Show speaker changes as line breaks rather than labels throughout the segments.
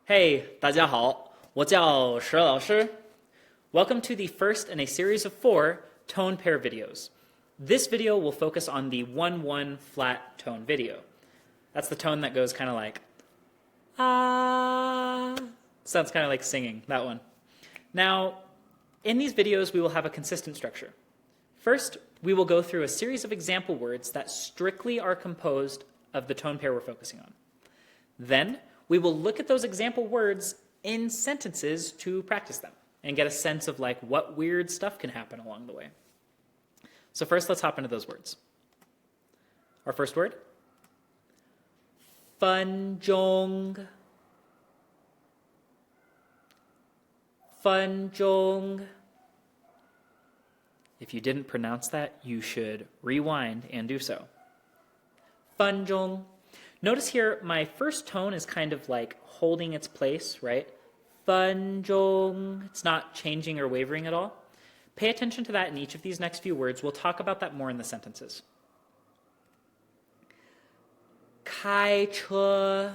Hey, 大家好，我叫石老师. Welcome to the first in a series of 4 tone pair videos. This video will focus on the 1-1 flat tone video. That's the tone that goes kind of like, ah. Sounds kind of like singing, that one. Now, in these videos, we will have a consistent structure. First, we will go through a series of example words that strictly are composed of the tone pair we're focusing on. Then, we will look at those example words in sentences to practice them and get a sense of like what weird stuff can happen along the way. So first, let's hop into those words. Our first word, 分钟. 分钟. If you didn't pronounce that, you should rewind and do so. 分钟. Notice here, my first tone is kind of like holding its place, right? 分钟. It's not changing or wavering at all. Pay attention to that in each of these next few words. We'll talk about that more in the sentences. 开车.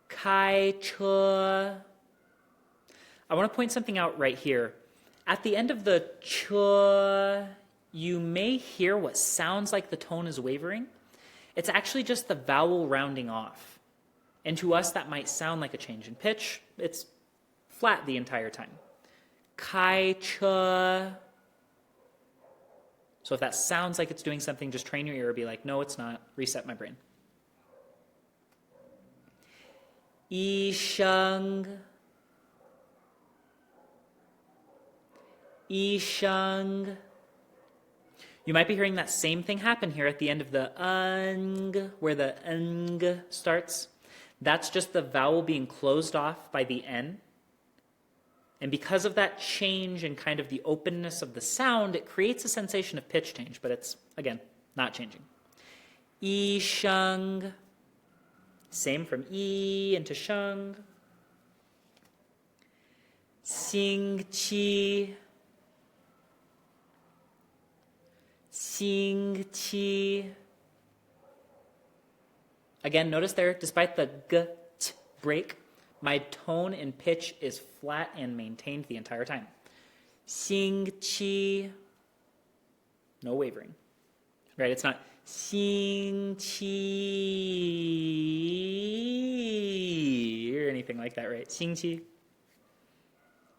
开车. I want to point something out right here. At the end of the ch, you may hear what sounds like the tone is wavering. It's actually just the vowel rounding off. And to us, that might sound like a change in pitch. It's flat the entire time. 开车. So if that sounds like it's doing something, just train your ear, be like, no, it's not. Reset my brain. 医生. 医生. You might be hearing that same thing happen here at the end of the ng, where the ng starts. That's just the vowel being closed off by the n. And because of that change and kind of the openness of the sound, it creates a sensation of pitch change, but it's, again, not changing. 医生. Same from yi into sheng. 星期. 星期. Again, notice there, despite the g, t break, my tone and pitch is flat and maintained the entire time. 星期. No wavering. Right? It's not 星期 or anything like that, right? 星期.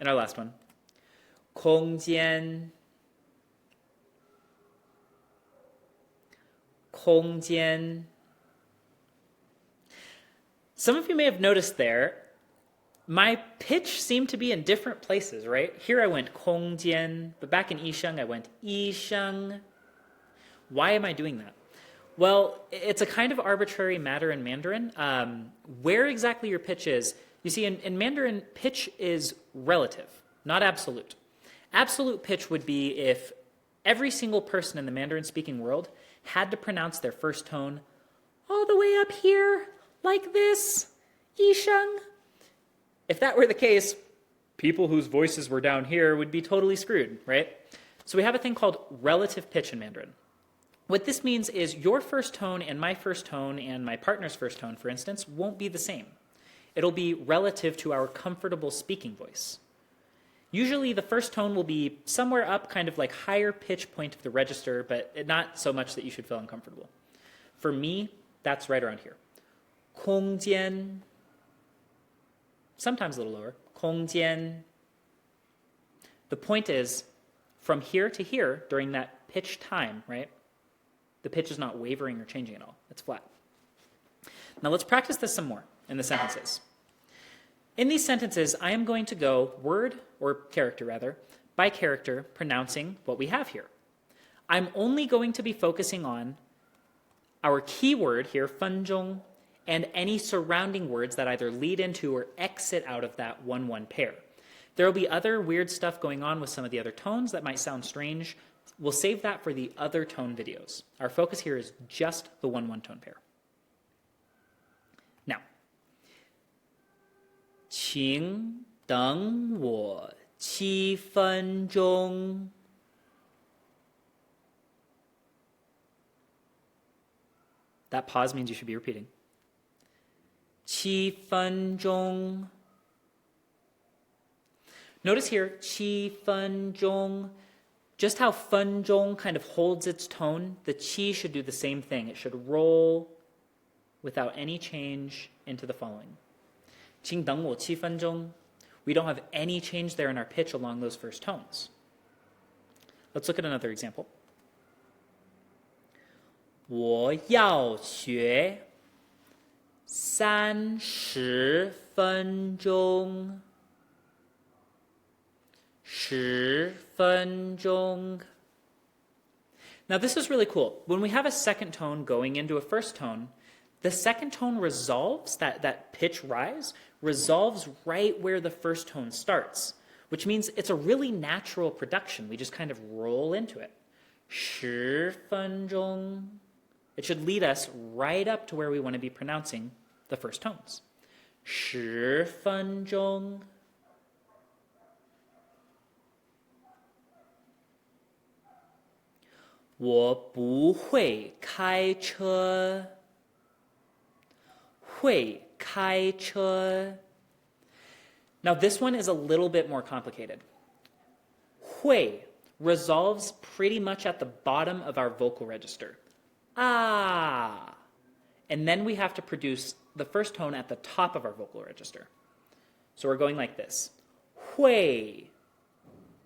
And our last one. 空间. 空间. Some of you may have noticed there, my pitch seemed to be in different places, right? Here I went 空间, but back in 医生 I went 医生. Why am I doing that? Well, it's a kind of arbitrary matter in Mandarin. Where exactly your pitch is, you see, in Mandarin, pitch is relative, not absolute. Absolute pitch would be if every single person in the Mandarin-speaking world had to pronounce their first tone all the way up here, like this, 医生. If that were the case, people whose voices were down here would be totally screwed, right? So we have a thing called relative pitch in Mandarin. What this means is your first tone and my first tone and my partner's first tone, for instance, won't be the same. It'll be relative to our comfortable speaking voice. Usually the first tone will be somewhere up, kind of like higher pitch point of the register, but not so much that you should feel uncomfortable. For me, that's right around here. 空间. Sometimes a little lower. 空间. The point is, from here to here, during that pitch time, right, the pitch is not wavering or changing at all. It's flat. Now let's practice this some more in the sentences. In these sentences, I am going to go word, or character rather, by character, pronouncing what we have here. I'm only going to be focusing on our key word here, 分钟, and any surrounding words that either lead into or exit out of that 1-1 pair. There will be other weird stuff going on with some of the other tones that might sound strange. We'll save that for the other tone videos. Our focus here is just the 1-1 tone pair. Now, 请等我7分钟. That pause means you should be repeating. 7分钟. Notice here, 7分钟. Just how 分钟 kind of holds its tone, the qi should do the same thing. It should roll without any change into the following. 请等我7分钟. We don't have any change there in our pitch along those first tones. Let's look at another example. 我要学30分钟. 10分钟. Now this is really cool. When we have a second tone going into a first tone, the second tone resolves, that pitch rise, resolves right where the first tone starts, which means it's a really natural production. We just kind of roll into it. 10分钟. It should lead us right up to where we want to be pronouncing the first tones. 10分钟. "我不会开车。会开车. Now this one is a little bit more complicated. 会 resolves pretty much at the bottom of our vocal register. Ah. And then we have to produce the first tone at the top of our vocal register. So we're going like this. 会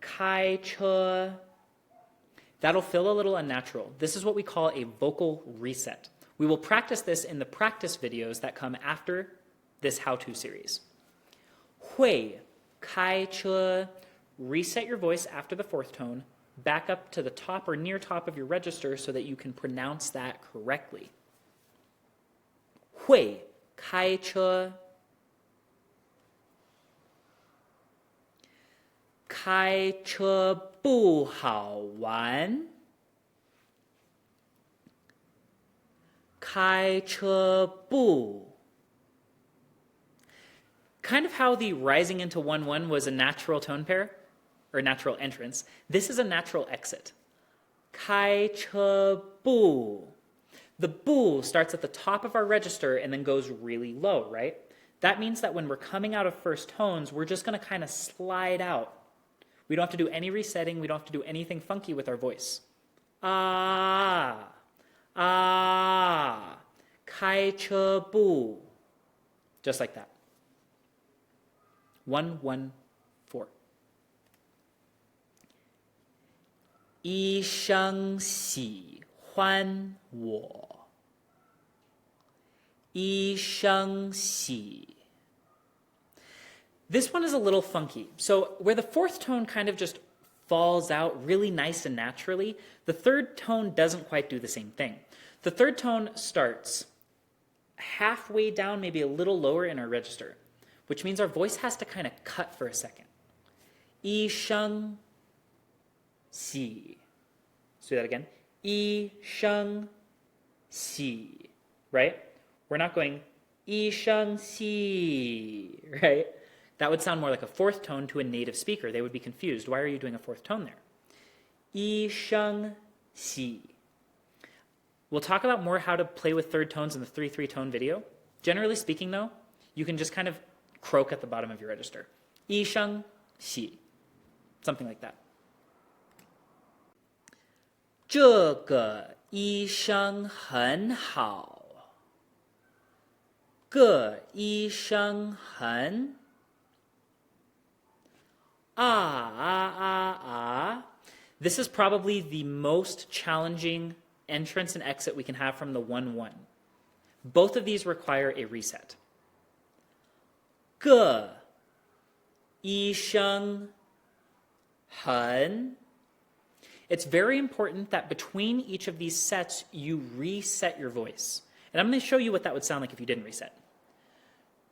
开车. That'll feel a little unnatural. This is what we call a vocal reset. We will practice this in the practice videos that come after this how-to series. 会开车. Reset your voice after the fourth tone, back up to the top or near top of your register so that you can pronounce that correctly. 会开车. 开车不好玩。开车不. Kind of how the rising into 1-1 was a natural tone pair, or natural entrance, this is a natural exit. 开车不. The bu starts at the top of our register and then goes really low, right? That means that when we're coming out of first tones, we're just going to kind of slide out. We don't have to do any resetting. We don't have to do anything funky with our voice. Ah, ah, 开车不. Just like that. 1-1-4. 医生喜欢我。医生喜. This one is a little funky. So where the fourth tone kind of just falls out really nice and naturally, the third tone doesn't quite do the same thing. The third tone starts halfway down, maybe a little lower in our register, which means our voice has to kind of cut for a second. 医生喜. Let's do that again. 医生喜. Right? We're not going 医生喜, right? That would sound more like a fourth tone to a native speaker. They would be confused. Why are you doing a fourth tone there? 医生喜. We'll talk about more how to play with third tones in the 3-3 tone video. Generally speaking, though, you can just kind of croak at the bottom of your register. 医生喜. Something like that. 这个医生很好。个医生很 This is probably the most challenging entrance and exit we can have from the 1-1. Both of these require a reset. 个医生很. It's very important that between each of these sets, you reset your voice. And I'm going to show you what that would sound like if you didn't reset.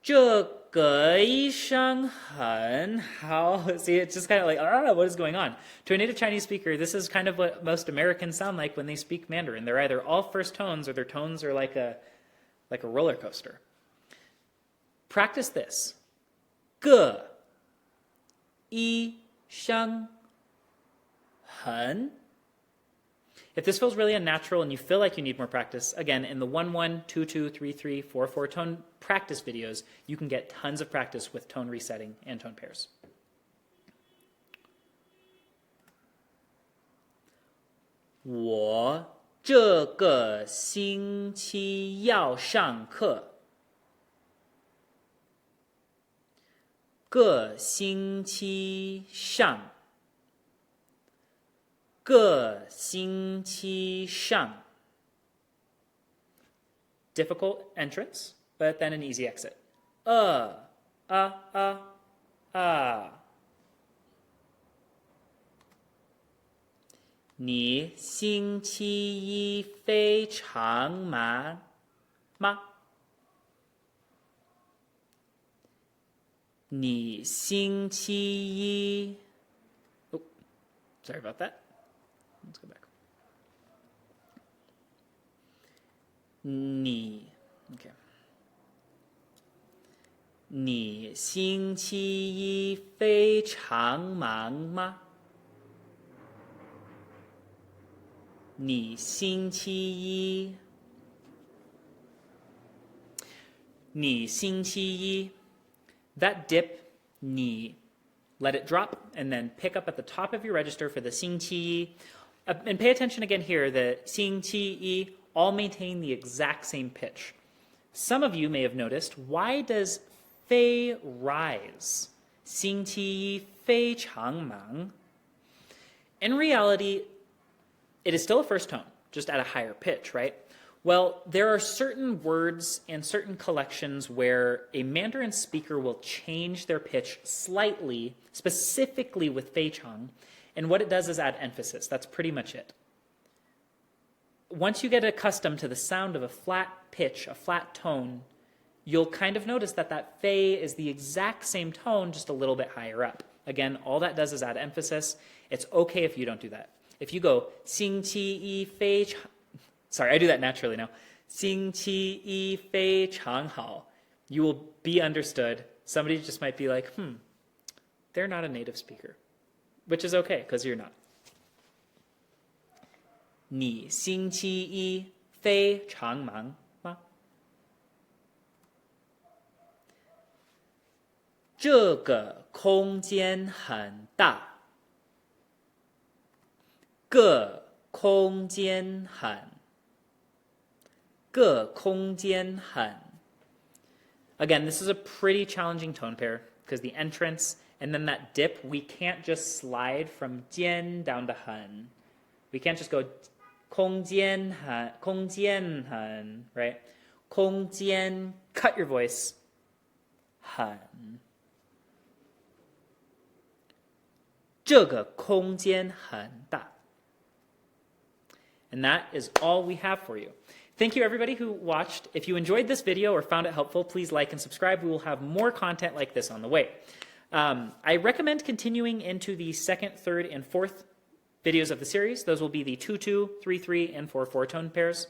这个医生很好. See, it's just kind of like, what is going on? To a native Chinese speaker, this is kind of what most Americans sound like when they speak Mandarin. They're either all first tones or their tones are like a roller coaster. Practice this. 个医生很. If this feels really unnatural and you feel like you need more practice, again, in the 1-1, 2-2, 3-3, 4-4 tone practice videos, you can get tons of practice with tone resetting and tone pairs. 我这个星期要上课。个星期上。个星期上。Difficult entrance, but then an easy exit. 你星期一非常忙吗？你星期一 Oh, sorry about that. Let's go back. 你 你星期一非常忙吗？你星期一 That dip, 你 let it drop, and then pick up at the top of your register for the 星期一. And pay attention again here, the 星期一 all maintain the exact same pitch. Some of you may have noticed, why does 非 rise? 星期一非常忙. In reality, it is still a first tone, just at a higher pitch, right? Well, there are certain words and certain collections where a Mandarin speaker will change their pitch slightly, specifically with fei chang, and what it does is add emphasis. That's pretty much it. Once you get accustomed to the sound of a flat pitch, a flat tone, you'll kind of notice that that fei is the exact same tone, just a little bit higher up. Again, all that does is add emphasis. It's okay if you don't do that. If you go, 星期一非常 Sorry, I do that naturally now. 星期一非常好. You will be understood. Somebody just might be like, they're not a native speaker. Which is okay, because you're not. 你星期一非常忙吗？这个空间很大。个空间很。个空间很. Again, this is a pretty challenging tone pair because the entrance and then that dip, we can't just slide from 间 down to 很. We can't just go 空间很, right? 空间, cut your voice. 很. 这个空间很大. And that is all we have for you. Thank you everybody who watched. If you enjoyed this video or found it helpful, please like and subscribe. We will have more content like this on the way. I recommend continuing into the second, third, and fourth videos of the series. Those will be the 2-2, 3-3, and 4-4 tone pairs.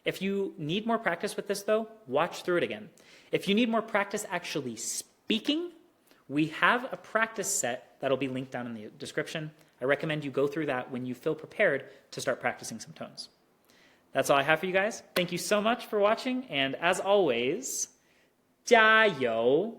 If you need more practice with this though, watch through it again. If you need more practice actually speaking, we have a practice set that'll be linked down in the description. I recommend you go through that when you feel prepared to start practicing some tones. That's all I have for you guys. Thank you so much for watching, and as always, 加油!